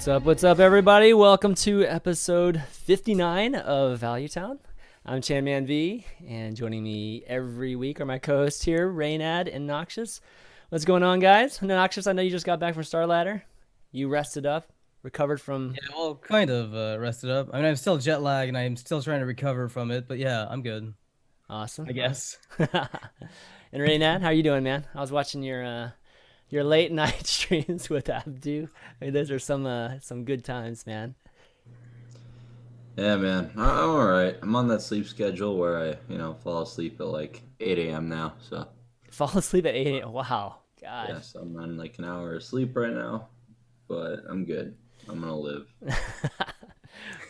What's up, everybody? Welcome to episode 59 of Value Town. I'm ChanManV, and joining me every week are my co-hosts here, Reynad and Noxious. What's going on, guys? Noxious, I know you just got back from StarLadder. You rested up, recovered from... Yeah, well, kind of rested up. I mean, I'm still jet lagged and I'm still trying to recover from it, but yeah, I'm good, Awesome. I guess. And Reynad, how are you doing, man? I was watching your late night streams with Abdu. I mean, those are some good times, man. Yeah, man. I'm all right. I'm on that sleep schedule where I fall asleep at like 8 a.m. now. So, Fall asleep at 8 a.m. Wow. God. yeah, so I'm on like an hour of sleep right now, but I'm good. I'm gonna live.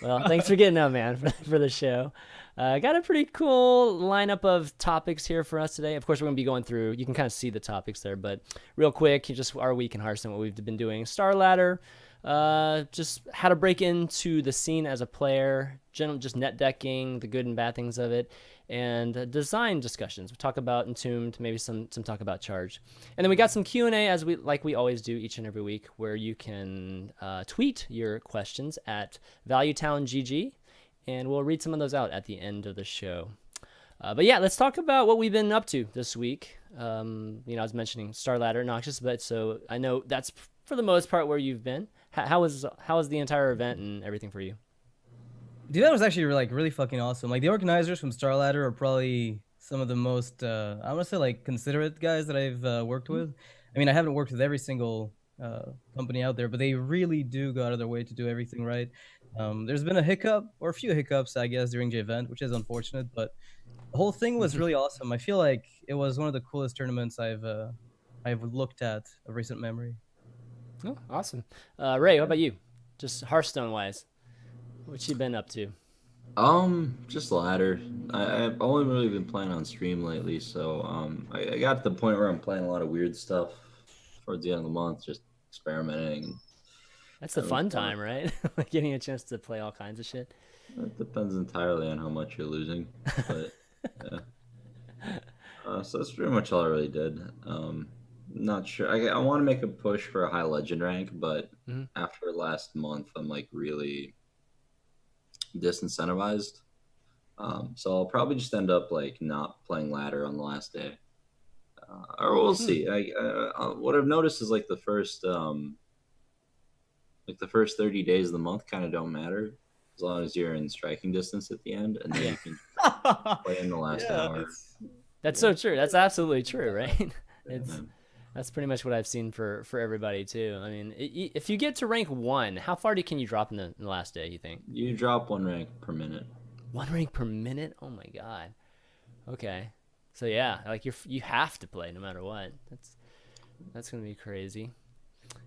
Well, thanks for getting up, man, for the show. Got a pretty cool lineup of topics here for us today. Of course, we're going to be going through, you can kind of see the topics there, but real quick, just our week in Hearthstone, what we've been doing. StarLadder, just how to break into the scene as a player, just net decking, the good and bad things of it, and design discussions. We talk about Entomb, maybe some talk about Charge. And then we got some Q&A as we always do each and every week, where you can tweet your questions at ValueTownGG, and we'll read some of those out at the end of the show. But yeah, let's talk about what we've been up to this week. I was mentioning StarLadder, Noxious, but so I know that's for the most part where you've been. How was the entire event and everything for you? Dude, that was actually really fucking awesome. Like the organizers from StarLadder are probably some of the most I want to say like considerate guys that I've worked with. I mean, I haven't worked with every single company out there, but they really do go out of their way to do everything right. There's been a hiccup or a few hiccups, I guess, during the event, which is unfortunate, but the whole thing was really awesome. I feel like it was one of the coolest tournaments I've looked at of recent memory. Oh, awesome. Ray, what about you? Just Hearthstone wise, what you been up to? Just ladder. I've only really been playing on stream lately, so I got to the point where I'm playing a lot of weird stuff towards the end of the month, just experimenting and That's the having fun fun. time, right? Like getting a chance to play all kinds of shit. It depends entirely on how much you're losing, but yeah. So that's pretty much all I really did. Not sure. I want to make a push for a high legend rank, but Mm-hmm. after last month, I'm like really disincentivized. So I'll probably just end up like not playing ladder on the last day, or we'll see. What I've noticed is like the first 30 days of the month kind of don't matter as long as you're in striking distance at the end, and then Yeah. you can play in the last Yeah, hour. That's so true. That's absolutely true, right? Yeah. That's pretty much what I've seen for everybody too. I mean, if you get to rank 1, how far can you drop in the last day, you think? You drop one rank per minute. 1 rank per minute? Oh my god. Okay. So yeah, like you have to play no matter what. That's going to be crazy.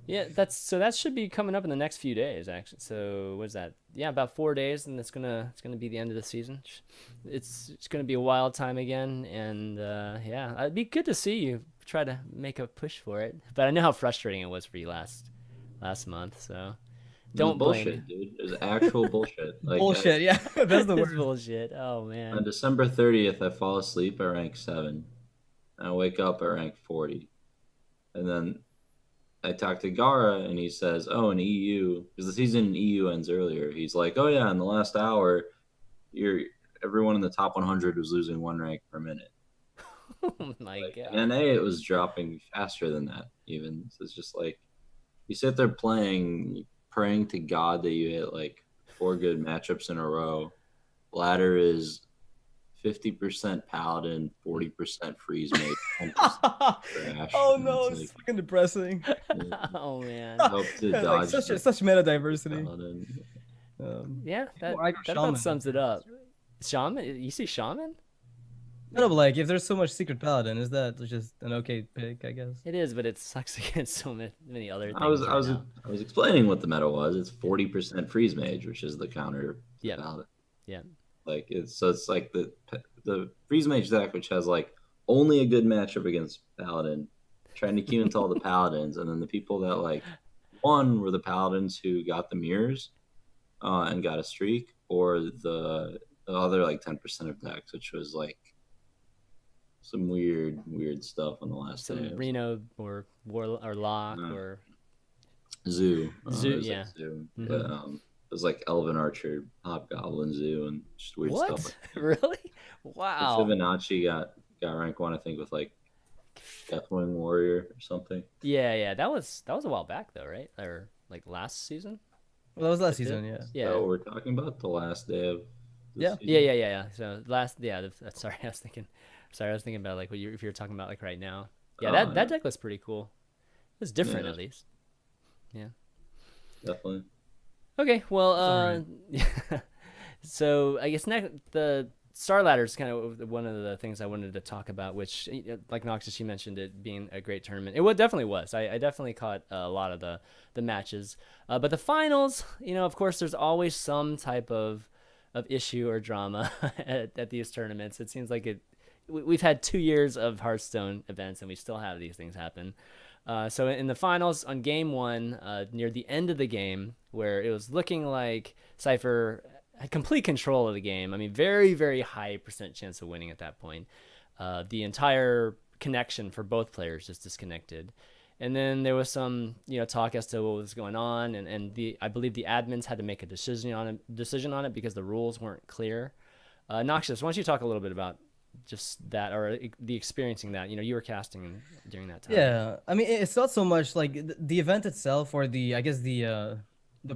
Yeah, that should be coming up in the next few days actually. So what is that? Yeah, about 4 days, and it's gonna be the end of the season. It's gonna be a wild time again, and yeah, it'd be good to see you try to make a push for it. But I know how frustrating it was for you last month, so It was don't blame you. bullshit, dude. It was actual bullshit. Like bullshit. Yeah, that's the It's word. bullshit. Oh on man. December 30th, I fall asleep at rank 7. And I wake up at rank 40. And then I talked to Gara, and he says, "Oh, in EU, because the season in EU ends earlier. He's like, oh yeah, in the last hour, you're everyone in the top 100 was losing one rank per minute. Oh my Like in god. NA, it was dropping faster than that. Even so, it's just like you sit there playing, praying to God that you hit like 4 good matchups in a row. Ladder is 50% paladin, 40% freeze mage, 10% trash, Oh and no, it's it's like fucking depressing. Oh man. hope to Like dodge such the such meta diversity. paladin. Yeah, that I go that about shaman. sums it up. Shaman? You see shaman? No, but like if there's so much secret paladin, is that just an okay pick? I guess. It is, but it sucks against so many other I was things I right was now. I was explaining what the meta was. It's 40% freeze mage, which is the counter to Yep. paladin. Yeah. Like it's like the freeze mage deck, which has like only a good matchup against paladin, trying to queue into all the paladins, and then the people that like won were the paladins who got the mirrors and got a streak, or the other like 10% of decks, which was like some weird stuff on the last day. Some Reno or War or Lock Uh, or Zoo. Zoo, It was like yeah. Zoo, but Hmm. it was like Elven Archer, Hobgoblin Zoo, and just weird stuff like What? that. Really? And Wow. Fibonacci got rank one, I think, with like Deathwing Warrior or something. Yeah, yeah. That was a while back though, right? Or like last season? Well, that was last It did. season, yeah. Is that Yeah. what we're talking about? The last day of the Yeah. Yeah, season? yeah, yeah, yeah. So last, yeah. Sorry, I was thinking. Sorry, I was thinking about like if you're talking about like right now. Yeah, Oh that no, deck was pretty cool. It was different yeah, at least. Yeah. definitely. Okay. Well, It's all right. so I guess next the StarLadder is kind of one of the things I wanted to talk about, which, like Noxious, you mentioned it being a great tournament. Definitely was. I definitely caught a lot of the matches, but the finals, of course, there's always some type of issue or drama at these tournaments. It seems like we've had 2 years of Hearthstone events, and we still have these things happen. So in the finals on game one, near the end of the game, where it was looking like Cypher had complete control of the game. I mean, very, very high percent chance of winning at that point. The entire connection for both players just disconnected. And then there was some, talk as to what was going on, and I believe the admins had to make a decision on it because the rules weren't clear. Noxious, why don't you talk a little bit about just that, or the experiencing that? You were casting during that time. Yeah, I mean, it's not so much like the event itself or I guess the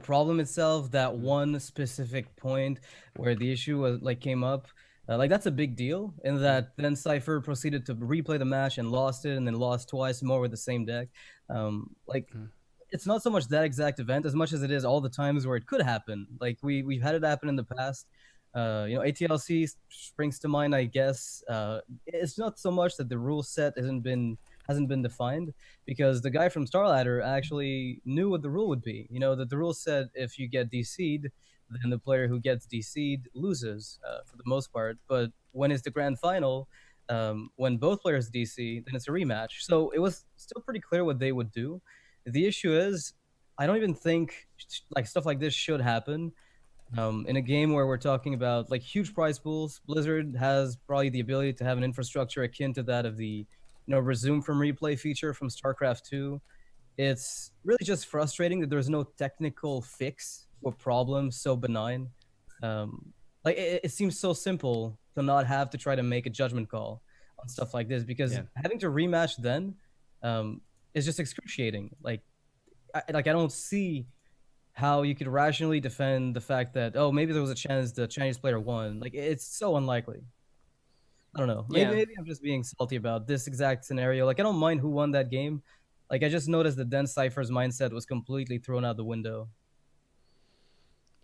problem itself. That Mhm. one specific point where the issue was like came up, like that's a big deal. In Mhm. that, then Cypher proceeded to replay the match and lost it, and then lost twice more with the same deck. Like Mhm. it's not so much that exact event as much as it is all the times where it could happen. Like we've had it happen in the past. ATLC springs to mind, I guess. It's not so much that the rule set hasn't been defined, because the guy from StarLadder actually knew what the rule would be. That the rule said if you get DC'd, then the player who gets DC'd loses for the most part. But when it's the grand final, when both players DC, then it's a rematch. So it was still pretty clear what they would do. The issue is, I don't even think like stuff like this should happen. In a game where we're talking about like huge prize pools, Blizzard has probably the ability to have an infrastructure akin to that of the resume from replay feature from StarCraft 2. It's really just frustrating that there's no technical fix for problems so benign. Um, like it seems so simple to not have to try to make a judgment call on stuff like this, because Yeah. having to rematch then is just excruciating. I don't see how you could rationally defend the fact that, oh, maybe there was a chance the Chinese player won. Like it's so unlikely. I don't know. Maybe Yeah. maybe I'm just being salty about this exact scenario. Like I don't mind who won that game. Like I just noticed that Den Cypher's mindset was completely thrown out the window.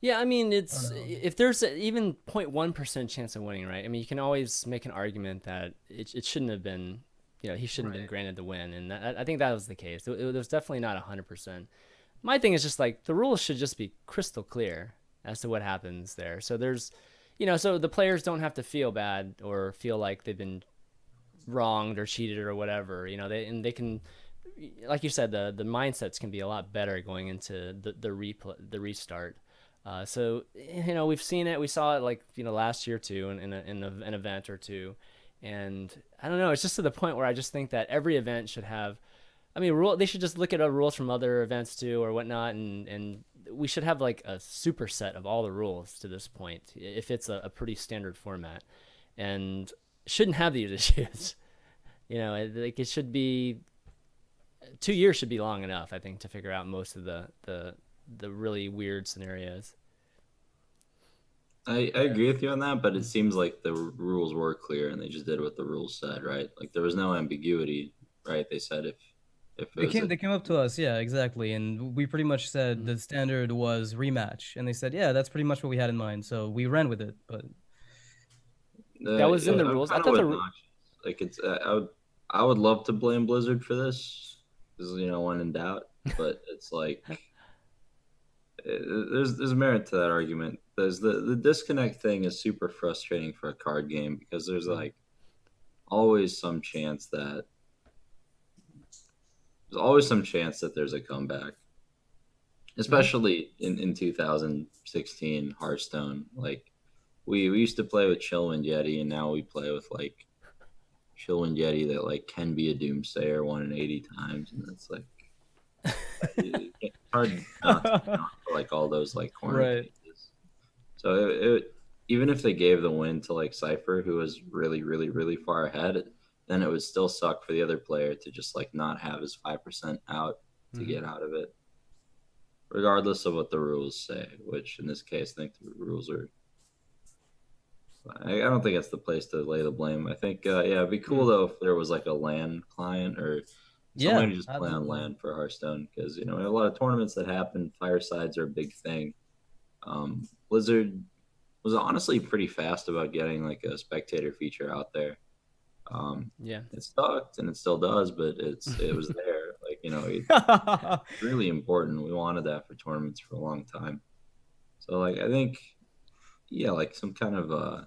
Yeah, I mean, I don't it's know. if there's even 0.1% chance of winning, right? I mean, you can always make an argument that it shouldn't have been, he shouldn't have been Right. granted the win, and I think that was the case. It was definitely not 100%. My thing is just like the rules should just be crystal clear as to what happens there. So so the players don't have to feel bad or feel like they've been wronged or cheated or whatever. They can, like you said, the mindsets can be a lot better going into the restart. So we've seen it. We saw it like last year too in an event or two, and I don't know. It's just to the point where I just think that every event should have. I mean, they should just look at rules from other events too or whatnot, and we should have like a superset of all the rules to this point if it's a pretty standard format, and shouldn't have these issues. Like it should be 2 years should be long enough, I think, to figure out most of the really weird scenarios. I agree with you on that, but it seems like the rules were clear and they just did what the rules said, right? Like there was no ambiguity, right? They said if it They was came a they came up to us, yeah, exactly. And we pretty much said Mhm. the standard was rematch. And they said, yeah, that's pretty much what we had in mind. So we ran with it. But That was in the I'm rules. I kind of thought with the Noxious. Like it's I would love to blame Blizzard for this because when in doubt, but it's like there's merit to that argument. There's the disconnect thing is super frustrating for a card game because there's like always some chance that there's always some chance that there's a comeback, Mhm. especially in 2016 Hearthstone. Like we used to play with Chillwind Yeti, and now we play with like Chillwind Yeti that like can be a Doomsayer 1 in 80 times, and that's like It's hard not to account for like all those like corner Right. cases. So even if they gave the win to like Cypher, who was really, really, really far ahead, then it would still suck for the other player to just like not have his 5% out to Mhm. get out of it, regardless of what the rules say. Which in this case, I think the rules are. I don't think it's the place to lay the blame. I think yeah, it'd be cool though if there was like a LAN client or somebody Yeah, to just play on absolutely. LAN for Hearthstone because we have a lot of tournaments that happen. Firesides are a big thing. Blizzard was honestly pretty fast about getting like a spectator feature out there. Yeah. It sucked and it still does, but it was there. Like it's really important. We wanted that for tournaments for a long time. So like I think yeah, like some kind of a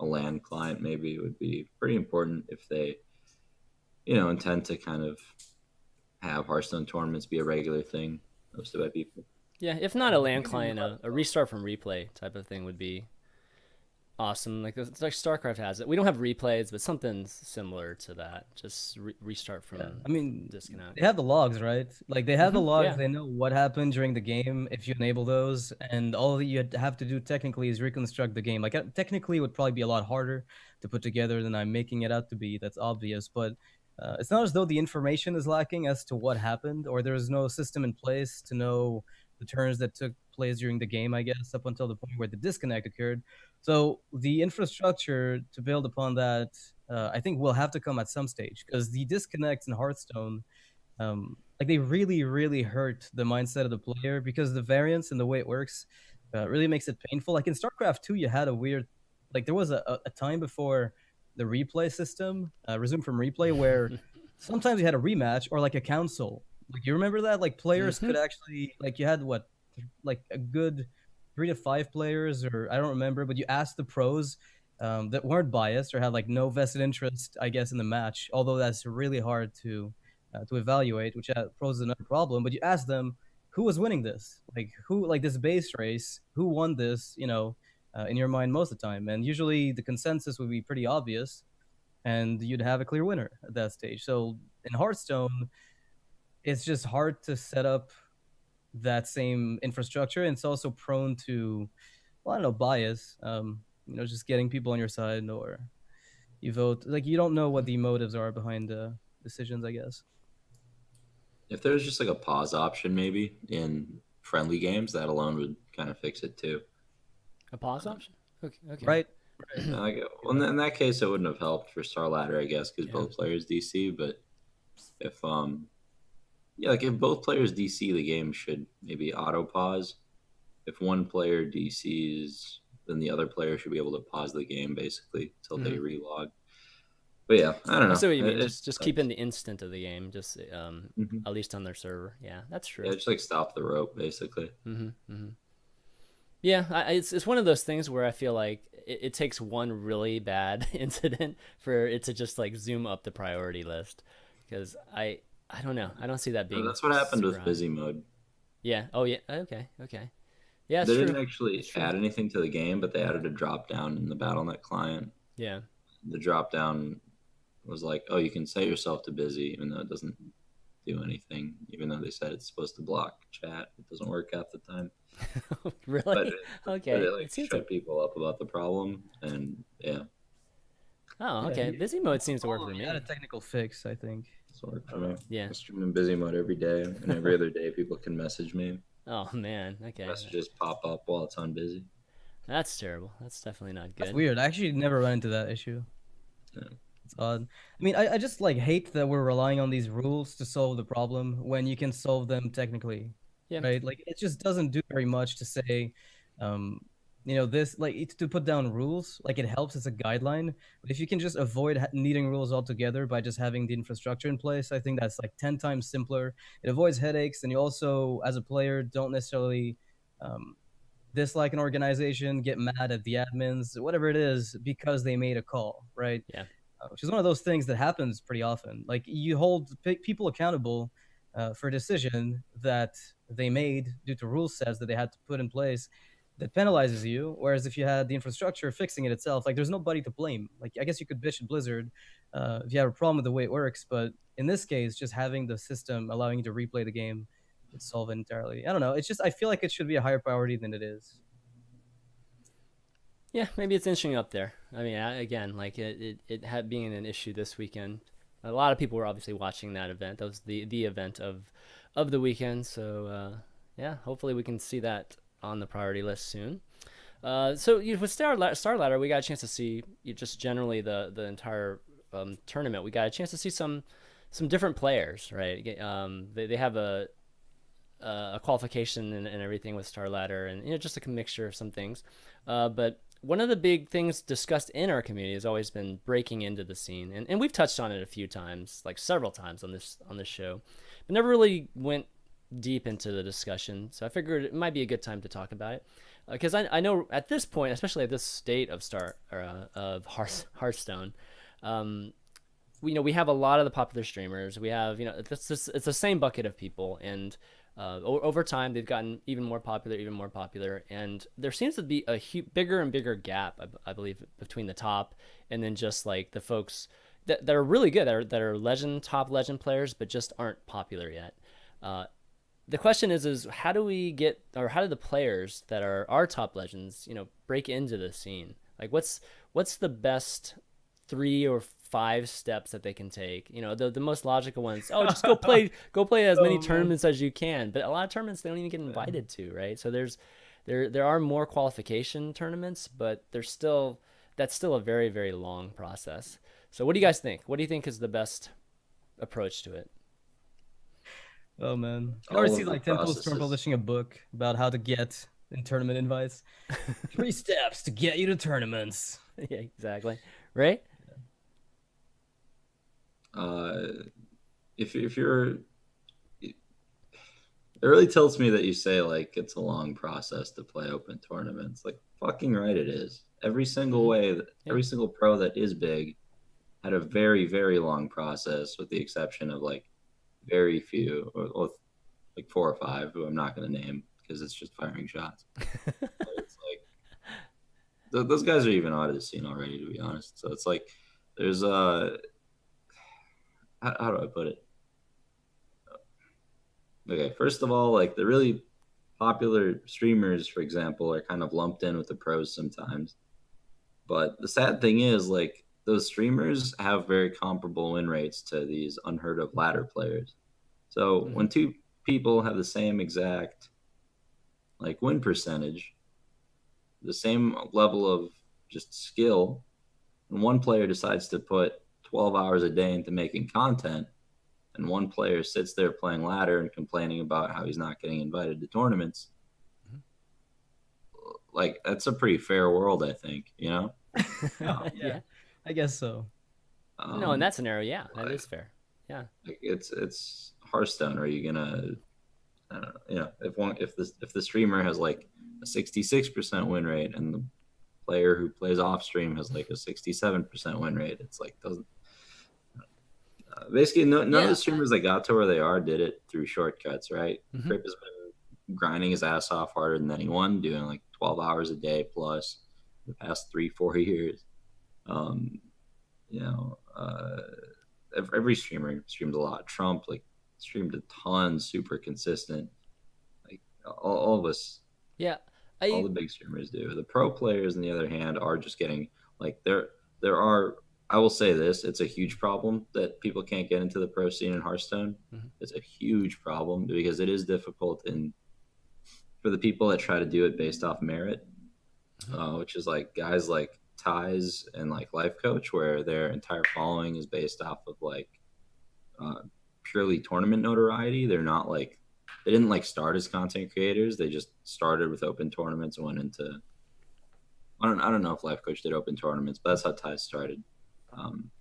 LAN client maybe would be pretty important if they intend to kind of have Hearthstone tournaments be a regular thing hosted by people. Yeah, if not a LAN Maybe do client, a Hearthstone. restart from replay type of thing would be awesome. Like it's like StarCraft has it. We don't have replays, but something similar to that. Just restart Yeah, from I mean, disconnect. they have the logs, right? Like they have the logs. Yeah. They know what happened during the game if you enable those, and all that you have to do technically is reconstruct the game. Like technically, it would probably be a lot harder to put together than I'm making it out to be. That's obvious, but it's not as though the information is lacking as to what happened, or there's no system in place to know the turns that took place during the game. I guess up until the point where the disconnect occurred. So the infrastructure to build upon that I think will have to come at some stage because the disconnects in Hearthstone, like they really, really hurt the mindset of the player because the variance and the way it works really makes it painful. Like in StarCraft 2, you had a weird, like there was a time before the replay system resumed from replay where sometimes you had a rematch or like a council. Like you remember that? Like players Mm-hmm. could actually, like you had what, like a good 3 to 5 players, or I don't remember, but you asked the pros that weren't biased or had like no vested interest, I guess, in the match. Although that's really hard to evaluate, which pros is another problem. But you ask them who was winning this, like who, like this base race, who won this, in your mind most of the time, and usually the consensus would be pretty obvious, and you'd have a clear winner at that stage. So in Hearthstone, it's just hard to set up that same infrastructure, and it's also prone to, well, I don't know, bias. Just getting people on your side, or you vote like you don't know what the motives are behind decisions, I guess. If there was just like a pause option maybe in friendly games, that alone would kind of fix it too. A pause option. Okay. Okay. Right. Right. Like, well, in that case, it wouldn't have helped for StarLadder, I guess, because Yeah. both players DC. But if yeah, like if both players DC, the game should maybe auto pause. If one player DCs, then the other player should be able to pause the game basically until they Mm-hmm. relog. But yeah, I don't I know. see what you mean. It Just keep in sucks. the instant of the game. Just Hmm. at least on their server. Yeah, that's Yeah, true. just like stop the rope basically. Mm-hmm. Mm-hmm. Yeah, it's one of those things where I feel like it takes one really bad incident for it to just like zoom up the priority list. Because I don't know. I don't see that And being that's what happened super with high. busy mode. Yeah. Oh yeah. Okay. Okay. Yeah, it's They true. didn't actually It's true. add anything to the game, but they added a drop down in the BattleNet client. Yeah. The drop down was like, oh, you can set yourself to busy, even though it doesn't do anything. Even though they said it's supposed to block chat, it doesn't work half the time. But Really? it Okay. like It seems to. shut people up about the problem, and yeah, Oh, Yeah, okay. Busy mode seems to work problem. for You had a me. technical fix, I think. it's worked for me. Yeah. I stream in busy mode every day, and every other day people can message me. Oh man. Okay. Messages pop up while it's on busy. That's terrible. That's definitely not That's good. weird. I actually never run into that issue. Yeah. It's odd. I mean, I just like hate that we're relying on these rules to solve the problem when you can solve them technically, Yeah. right? Like it just doesn't do very much to say, um, this like it's to put down rules. Like it helps as a guideline, but if you can just avoid needing rules altogether by just having the infrastructure in place, I think that's like 10 times simpler. It avoids headaches, and you also, as a player, don't necessarily um, dislike an organization, get mad at the admins, whatever it is, because they made a call, right? Yeah. Which is one of those things that happens pretty often. Like you hold people accountable for a decision that they made due to rule sets that they had to put in place that penalizes you. Whereas if you had the infrastructure fixing it itself, like there's nobody to blame. Like I guess you could bitch at Blizzard if you have a problem with the way it works. But in this case, just having the system allowing you to replay the game would solve it entirely. I don't know. It's just I feel like it should be a higher priority than it is. Yeah, maybe it's inching up there. I mean, again, like it had being an issue this weekend. A lot of people were obviously watching that event. That was the event of the weekend. So yeah, hopefully we can see that on the priority list soon. So with StarLadder, we got a chance to see just generally the entire tournament. We got a chance to see some different players, right? They have a qualification and everything with StarLadder, and just a mixture of some things. But one of the big things discussed in our community has always been breaking into the scene, and we've touched on it a few times, like several times on this show, but never really went deep into the discussion. So I figured it might be a good time to talk about it, because I know at this point, especially at this state of Hearthstone, we have a lot of the popular streamers. We have it's the same bucket of people, and over time they've gotten even more popular, and there seems to be a bigger and bigger gap, I believe, between the top and then just like the folks that are really good, that are top legend players, but just aren't popular yet. The question is how do we get, or how do the players that are our top legends, break into the scene? Like what's the best 3 or 5 steps that they can take? The most logical ones. Oh, just go play as many tournaments as you can. But a lot of tournaments they don't even get invited to, right? So there are more qualification tournaments, but that's still a very, very long process. So what do you guys think? What do you think is the best approach to it? Oh man, I All already of see the like Temple Storm processes. publishing a book about how to get in tournament invites. 3 steps to get you to tournaments. Yeah, exactly. Right? Uh, if you're, it really tilts me that you say like it's a long process to play open tournaments. Like fucking right, it is. Every single way, Yeah. every single pro that is big had a very very long process, with the exception of like very few, or like 4 or 5 who I'm not going to name because it's just firing shots. But it's like those guys are even out of the scene already, to be honest. So it's like there's how do I put it? Okay, first of all, like the really popular streamers, for example, are kind of lumped in with the pros sometimes. But the sad thing is, like, those streamers have very comparable win rates to these unheard of ladder players. So Mm-hmm. when two people have the same exact like win percentage, the same level of just skill, and one player decides to put 12 hours a day into making content, and one player sits there playing ladder and complaining about how he's not getting invited to tournaments, like that's a pretty fair world, I think. Yeah, Yeah. I guess so. No, in Um, that scenario, yeah, that like, is fair. Yeah. like it's Hearthstone. Are you gonna, I don't know, if the streamer has like a 66% win rate and the player who plays off stream has like a 67% win rate, it's like doesn't basically none of the Yeah. streamers that got to where they are did it through shortcuts, right? Mm-hmm. Crip has been grinding his ass off harder than anyone, doing like 12 hours a day plus the past 3 4 years. um you know uh every streamer streams a lot. Trump like streamed a ton, super consistent. Like all of us, Yeah. all I the big streamers do. The pro players, on the other hand, are just getting like there are. I will say this: it's a huge problem that people can't get into the pro scene in Hearthstone. Mhm. It's a huge problem because it is difficult, and for the people that try to do it based off merit, which is like guys like Ties and like Life Coach, where their entire following is based off of like uh, purely tournament notoriety. They're not like they didn't like start as content creators. They just started with open tournaments and went into. I don't know if Life Coach did open tournaments, but that's how Ties started.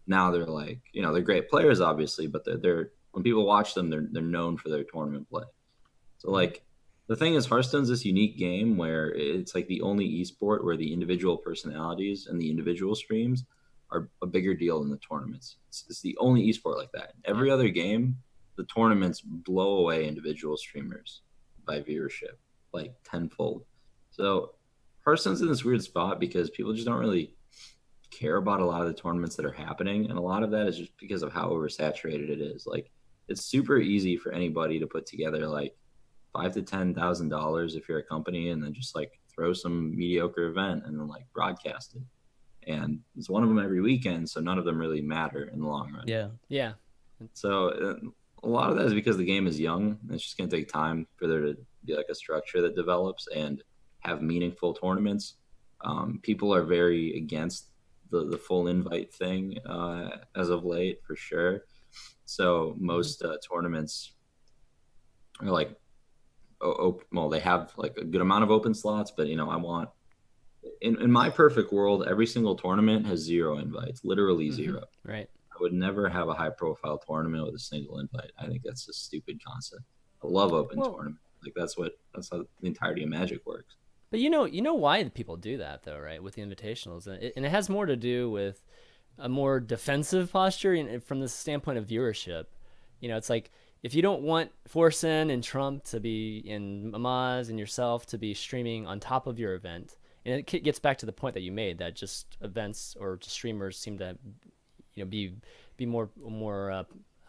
Now they're like they're great players obviously, but they're when people watch them they're known for their tournament play. So Mhm. like the thing is, Hearthstone's this unique game where it's like the only esport where the individual personalities and the individual streams are a bigger deal than the tournaments. It's the only esport like that. In Yeah. every other game, the tournaments blow away individual streamers by viewership like tenfold. So Hearthstone's in this weird spot because people just don't really care about a lot of the tournaments that are happening, and a lot of that is just because of how oversaturated it is. Like, it's super easy for anybody to put together like $5,000 to $10,000 if you're a company, and then just like throw some mediocre event and then like broadcast it. And it's one of them every weekend, so none of them really matter in the long run. Yeah. Yeah. So a lot of that is because the game is young. It's just going to take time for there to be like a structure that develops and have meaningful tournaments. People are very against the full invite thing as of late, for sure. So most tournaments are like, well, they have like a good amount of open slots, but I want, in my perfect world, every single tournament has 0 invites, literally 0. Right. I would never have a high profile tournament with a single invite. I think that's a stupid concept. I love open tournaments. Like that's how the entirety of Magic works. But you know why the people do that though, right? With the invitationals, and it has more to do with a more defensive posture from the standpoint of viewership. It's like if you don't want Forsen and Trump to be in Amaz and yourself to be streaming on top of your event, and it gets back to the point that you made that just events or just streamers seem to be more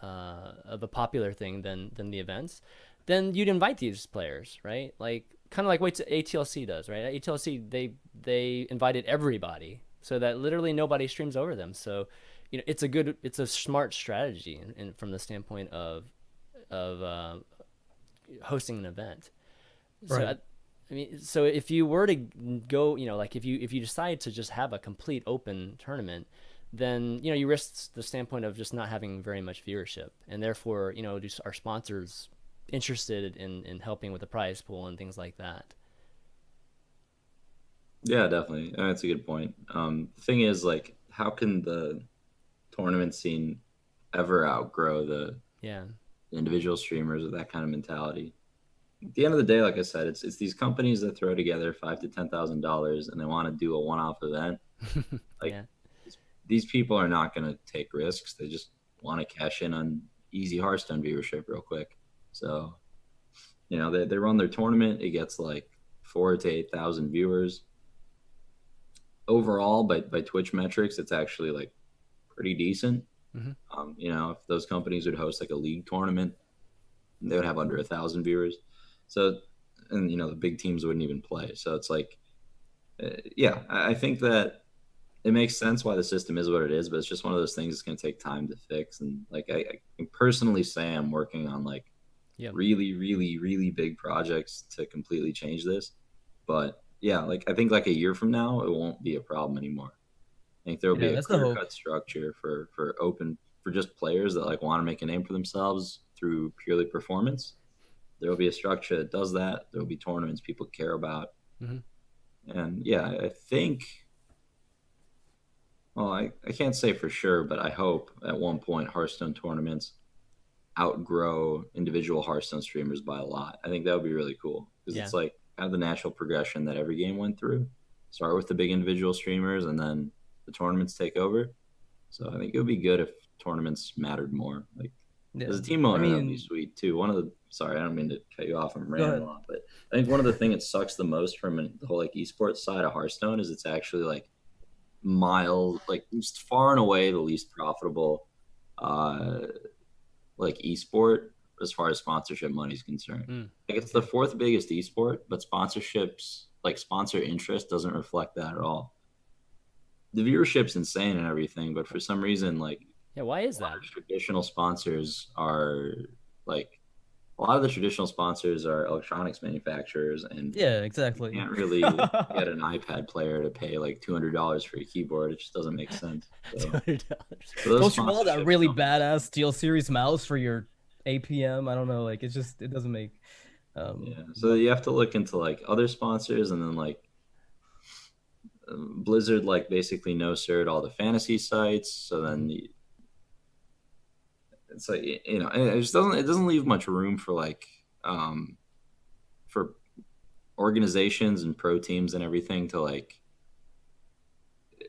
of a popular thing than the events, then you'd invite these players, right? Like kind of like what ATLC does, right? ATLC they invited everybody so that literally nobody streams over them. So it's a smart strategy and from the standpoint of hosting an event. So Right. I mean, so if you were to go, like if you decide to just have a complete open tournament, then you risk the standpoint of just not having very much viewership, and therefore just our sponsors interested in helping with the prize pool and things like that. Yeah, definitely. That's a good point. The thing is, like, how can the tournament scene ever outgrow the individual streamers with that kind of mentality? At the end of the day, like I said, it's these companies that throw together $5,000 to $10,000 and they want to do a one-off event. Like, Yeah. these people are not going to take risks. They just want to cash in on easy Hearthstone viewership real quick. So, they run their tournament. It gets like 4,000 to 8,000 viewers overall. By Twitch metrics, it's actually like pretty decent. If those companies would host like a league tournament, they would have under 1,000 viewers. So, and the big teams wouldn't even play. So it's like, I think that it makes sense why the system is what it is, but it's just one of those things that's going to take time to fix. And like, I can personally say I'm working on like really, really, really big projects to completely change this. But yeah, like I think like a year from now, it won't be a problem anymore. I think there will be a clear-cut structure for just players that like want to make a name for themselves through purely performance. There will be a structure that does that. There will be tournaments people care about. And yeah, I think, well, I can't say for sure, but I hope at one point Hearthstone tournaments outgrow individual Hearthstone streamers by a lot. I think that would be really cool because it's like kind of the natural progression that every game went through. Start with the big individual streamers and then the tournaments take over. So I think it would be good if tournaments mattered more. Like as a team owner, that would be sweet too. Sorry, I don't mean to cut you off. I'm rambling a lot, but I think one of the things that sucks the most from the whole like esports side of Hearthstone is it's actually like far and away the least profitable like esport as far as sponsorship money is concerned. Like it's the 4th biggest esport, but sponsorships, like sponsor interest, doesn't reflect that at all. The viewership's insane and everything, but for some reason, like why is that? Traditional sponsors are like a lot of the traditional sponsors are electronics manufacturers, and exactly. You can't really get an iPad player to pay like $200 for a keyboard. It just doesn't make sense. So, $200. Don't you want that really badass Steel Series mouse for your APM? I don't know. Like it doesn't make. So you have to look into like other sponsors, and then like Blizzard like basically no-sir'd all the fantasy sites. So then it's like it just doesn't leave much room for like for organizations and pro teams and everything to like.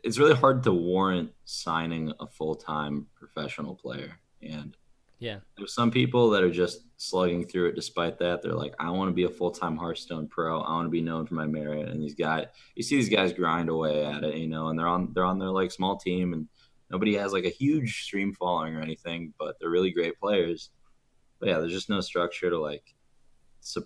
It's really hard to warrant signing a full-time professional player, and Yeah. There's some people that are just slugging through it despite that. They're like, I want to be a full-time Hearthstone pro. I want to be known for my merit. And these guys, you see these guys grind away at it, and they're on their like small team, and nobody has like a huge stream following or anything, but they're really great players. But yeah, there's just no structure to like so,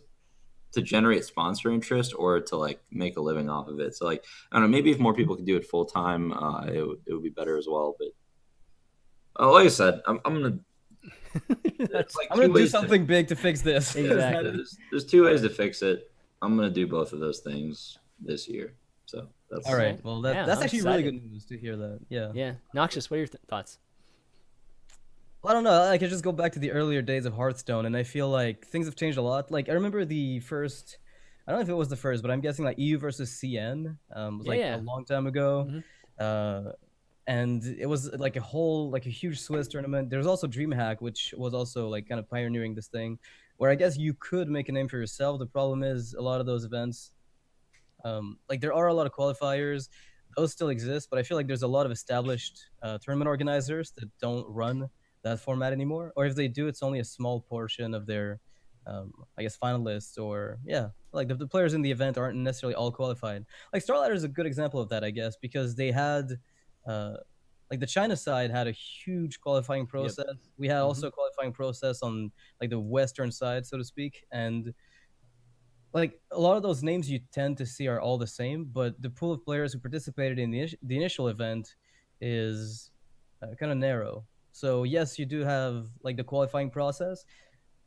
to generate sponsor interest or to like make a living off of it. So like, I don't know, maybe if more people could do it full time, it would be better as well. But like I said, I'm gonna That's like I'm two gonna do ways something big to fix this. Exactly. there's two ways to fix it. I'm gonna do both of those things this year. So that's All right. Well, Yeah, that's I'm actually really excited. good news to hear that. Yeah. Yeah. Noxious, what are your thoughts? Well, I don't know. I could just go back to the earlier days of Hearthstone, and I feel like things have changed a lot. Like I remember the first, I don't know if it was the first, but I'm guessing like EU versus CN was Yeah, like yeah. a long time ago. Mhm. Uh, and it was like a whole like a huge Swiss tournament. There's also DreamHack, which was also like kind of pioneering this thing, where I guess you could make a name for yourself. The problem is a lot of those events, like there are a lot of qualifiers, those still exist, but I feel like there's a lot of established tournament organizers that don't run that format anymore, or if they do, it's only a small portion of their, I guess, finalists, or yeah, like the players in the event aren't necessarily all qualified. Like StarLadder is a good example of that, I guess, because they had, uh, like the China side had a huge qualifying Yep. process. We had also a qualifying process on like the Western side, so to speak, and like a lot of those names you tend to see are all the same, but the pool of players who participated in the initial event is kind of narrow. So yes, you do have like the qualifying process,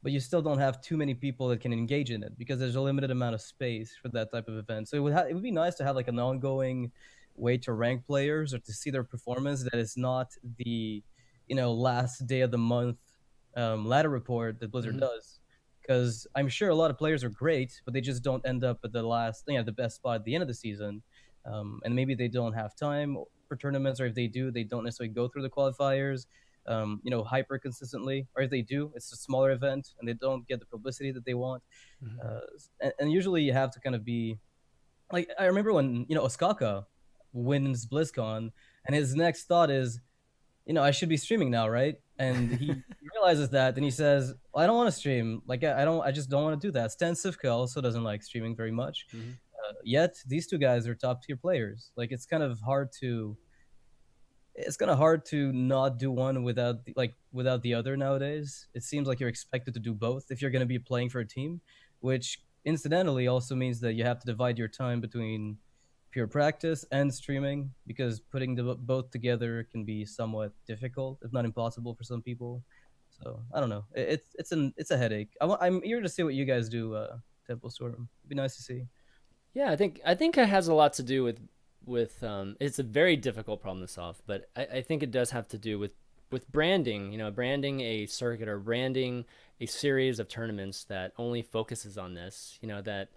but you still don't have too many people that can engage in it because there's a limited amount of space for that type of event. So it would be nice to have like an ongoing way to rank players or to see their performance that is not the last day of the month ladder report that Blizzard Mhm. does, because I'm sure a lot of players are great, but they just don't end up at the last, the best spot at the end of the season. And maybe they don't have time for tournaments, or if they do, they don't necessarily go through the qualifiers, hyper consistently, or if they do, it's a smaller event and they don't get the publicity that they want. Mhm. And usually you have to kind of be like, I remember when Osaka wins BlizzCon, and his next thought is, I should be streaming now, right? And he realizes that, and he says, well, I don't want to stream. Like, I just don't want to do that. Stan Sivka also doesn't like streaming very much. Mhm. Yet these two guys are top tier players. Like, it's kind of hard to not do one without the other nowadays. It seems like you're expected to do both if you're going to be playing for a team, which incidentally also means that you have to divide your time between pure practice and streaming, because putting the both together can be somewhat difficult, if not impossible, for some people. So I don't know. It's a headache. I'm eager to see what you guys do. Temple Storm. It'd be nice to see. Yeah, I think it has a lot to do with it's a very difficult problem to solve, but I think it does have to do with branding. Branding a circuit or branding a series of tournaments that only focuses on this. That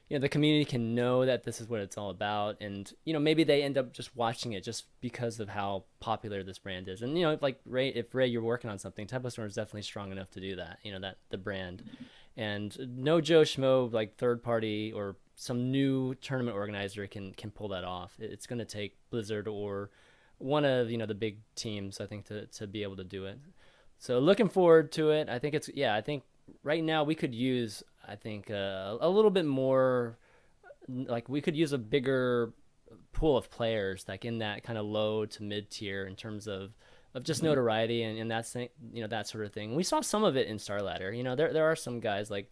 the community can know that this is what it's all about, and maybe they end up just watching it just because of how popular this brand is. And like Ray, you're working on something, Tempo Storm is definitely strong enough to do that. That the brand, and no Joe Schmo like third party or some new tournament organizer can pull that off. It's going to take Blizzard or one of the big teams, I think, to be able to do it. So looking forward to it. I think right now we could use, I think, a little bit more, like we could use a bigger pool of players like in that kind of low to mid tier in terms of just notoriety and that thing, that sort of thing. We saw some of it in StarLadder. There are some guys like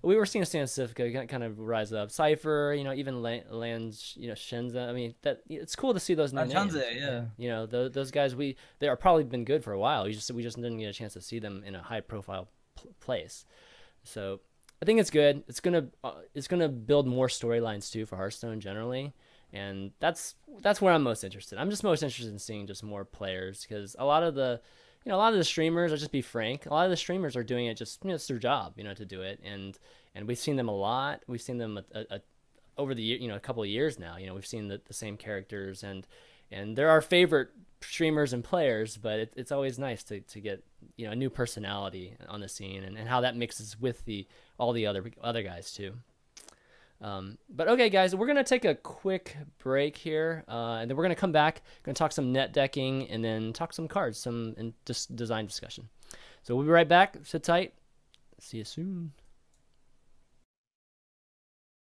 we were seeing Stan Cifka kind of rise up. Cypher, even Lands, Shenza. I mean, that it's cool to see those new names. Yeah. Those guys, they are probably been good for a while. We just didn't get a chance to see them in a high profile place. So I think it's good. It's gonna build more storylines too for Hearthstone generally, and that's where I'm most interested. I'm just most interested in seeing just more players, because a lot of the streamers, I'll just be frank, a lot of the streamers are doing it just, it's their job, to do it. And we've seen them a lot. We've seen them over the year, a couple of years now. We've seen the same characters, and they're our favorite streamers and players, but it's always nice to get, a new personality on the scene, and how that mixes with all the other guys too. But okay, guys, we're gonna take a quick break here, and then we're gonna come back. Gonna talk some net decking, and then talk some cards, some design discussion. So we'll be right back. Sit tight. See you soon.